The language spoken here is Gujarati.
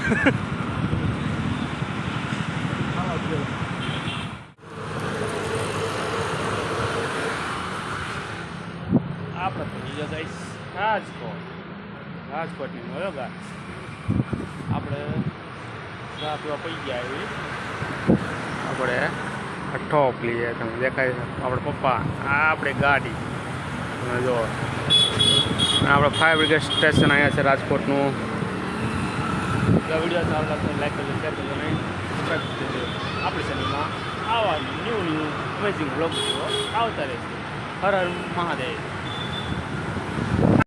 આપણે તો બીજો ગઈશ રાજકોટની બરોબર આપણે ચા પીવા પી ગયા એવી આપણે ટોપ લઈએ તમે દેખાય આપણે પપ્પા આ આપણી ગાડી તમે જો આપણે ફાયર બ્રિગેડ સ્ટેશન અહીંયા છે રાજકોટનું. વિડીયો સારો લાગતો લાઈક કરજો, શેર કરજો અને સબસ્ક્રાઈબ કરજો. આપણી ચેનલમાં આવા ન્યૂ અમેઝિંગ બ્લોગ આવતા રહેશે. હર હર મહાદેવ.